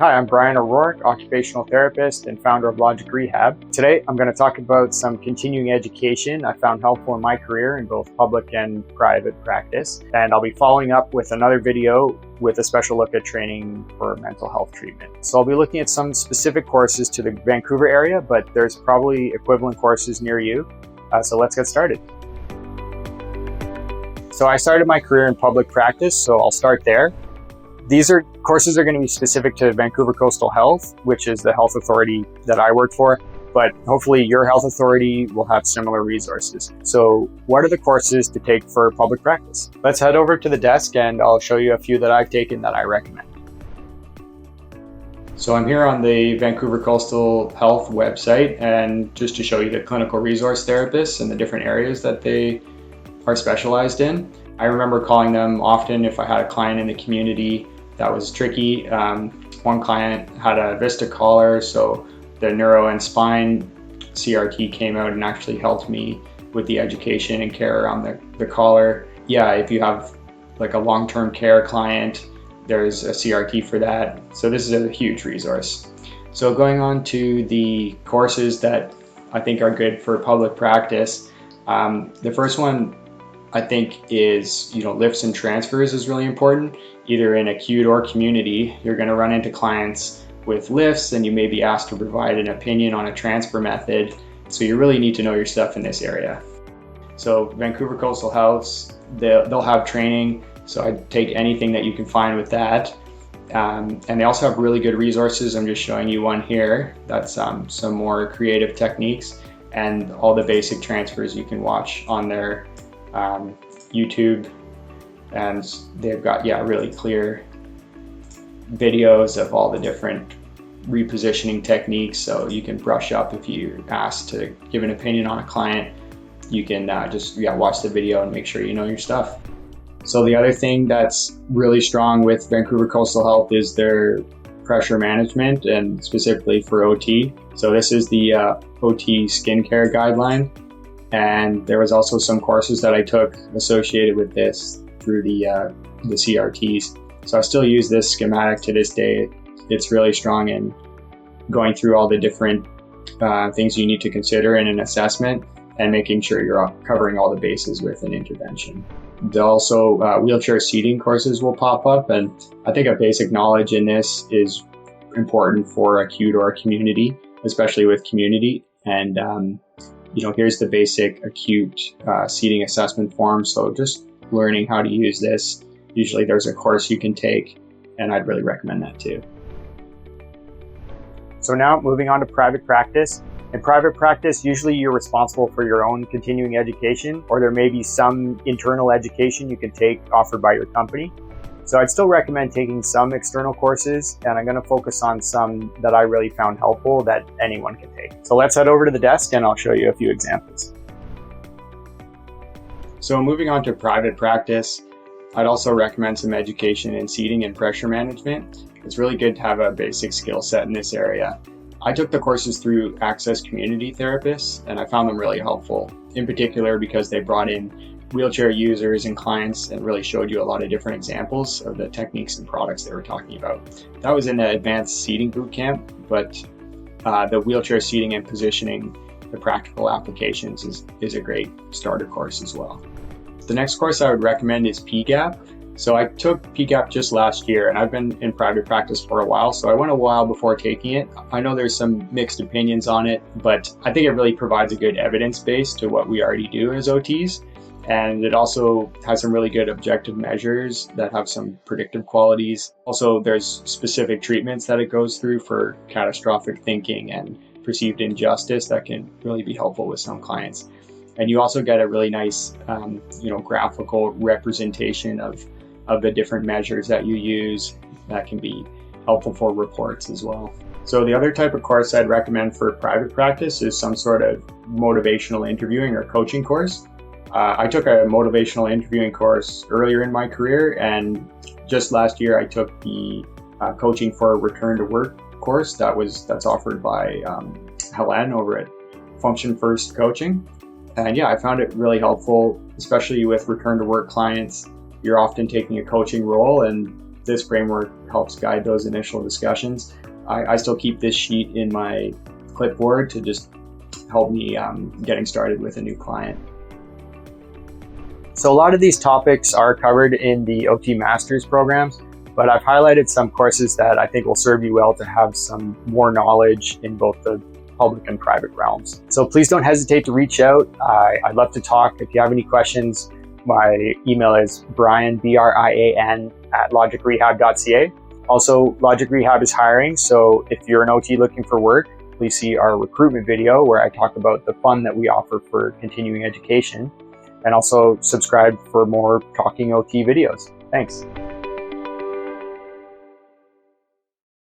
Hi, I'm Brian O'Rourke, occupational therapist and founder of Logic Rehab. Today, I'm going to talk about some continuing education I found helpful in my career in both public and private practice. And I'll be following up with another video with a special look at training for mental health treatment. So I'll be looking at some specific courses to the Vancouver area, but there's probably equivalent courses near you. So let's get started. So I started my career in public practice, so I'll start there. These courses are going to be specific to Vancouver Coastal Health, which is the health authority that I work for, but hopefully your health authority will have similar resources. So what are the courses to take for public practice? Let's head over to the desk and I'll show you a few that I've taken that I recommend. So I'm here on the Vancouver Coastal Health website, and just to show you the clinical resource therapists and the different areas that they are specialized in. I remember calling them often if I had a client in the community that was tricky. One client had a Vista collar, so the neuro and spine CRT came out and actually helped me with the education and care around the collar. Yeah, if you have like a long-term care client, there's a CRT for that. So this is a huge resource. So going on to the courses that I think are good for public practice, the first one I think is, lifts and transfers is really important. Either in acute or community, you're going to run into clients with lifts and you may be asked to provide an opinion on a transfer method. So you really need to know your stuff in this area. So Vancouver Coastal Health, they'll have training. So I'd take anything that you can find with that. And they also have really good resources. I'm just showing you one here. That's some more creative techniques and all the basic transfers you can watch on their YouTube, and they've got really clear videos of all the different repositioning techniques, so you can brush up if you're asked to give an opinion on a client. You can just watch the video and make sure you know your stuff. So the other thing that's really strong with Vancouver Coastal Health is their pressure management, and specifically for OT. So this is the OT skincare guideline. And there was also some courses that I took associated with this through the CRTs. So I still use this schematic to this day. It's really strong in going through all the different things you need to consider in an assessment and making sure you're covering all the bases with an intervention. Also, wheelchair seating courses will pop up, and I think a basic knowledge in this is important for acute or community, especially with community. And here's the basic acute seating assessment form. So just learning how to use this. Usually there's a course you can take, and I'd really recommend that too. So now moving on to private practice. In private practice, usually you're responsible for your own continuing education, or there may be some internal education you can take offered by your company. So I'd still recommend taking some external courses, and I'm going to focus on some that I really found helpful that anyone can take. So let's head over to the desk and I'll show you a few examples. So moving on to private practice, I'd also recommend some education in seating and pressure management. It's really good to have a basic skill set in this area. I took the courses through Access Community Therapists, and I found them really helpful, in particular because they brought in wheelchair users and clients and really showed you a lot of different examples of the techniques and products they were talking about. That was in the advanced seating bootcamp, but the wheelchair seating and positioning, the practical applications is a great starter course as well. The next course I would recommend is PGAP. So I took PGAP just last year, and I've been in private practice for a while, so I went a while before taking it. I know there's some mixed opinions on it, but I think it really provides a good evidence base to what we already do as OTs. And it also has some really good objective measures that have some predictive qualities. Also, there's specific treatments that it goes through for catastrophic thinking and perceived injustice that can really be helpful with some clients. And you also get a really nice, graphical representation of the different measures that you use that can be helpful for reports as well. So the other type of course I'd recommend for private practice is some sort of motivational interviewing or coaching course. I took a motivational interviewing course earlier in my career, and just last year I took the coaching for a return to work course that's offered by Helen over at Function First Coaching. And I found it really helpful, especially with return to work clients. You're often taking a coaching role, and this framework helps guide those initial discussions. I still keep this sheet in my clipboard to just help me getting started with a new client. So a lot of these topics are covered in the OT Masters programs, but I've highlighted some courses that I think will serve you well to have some more knowledge in both the public and private realms. So please don't hesitate to reach out. I'd love to talk. If you have any questions, my email is Brian, BRIAN, @logicrehab.ca. Also, Logic Rehab is hiring, so if you're an OT looking for work, please see our recruitment video where I talk about the fund that we offer for continuing education, and also subscribe for more Talking OT videos. Thanks.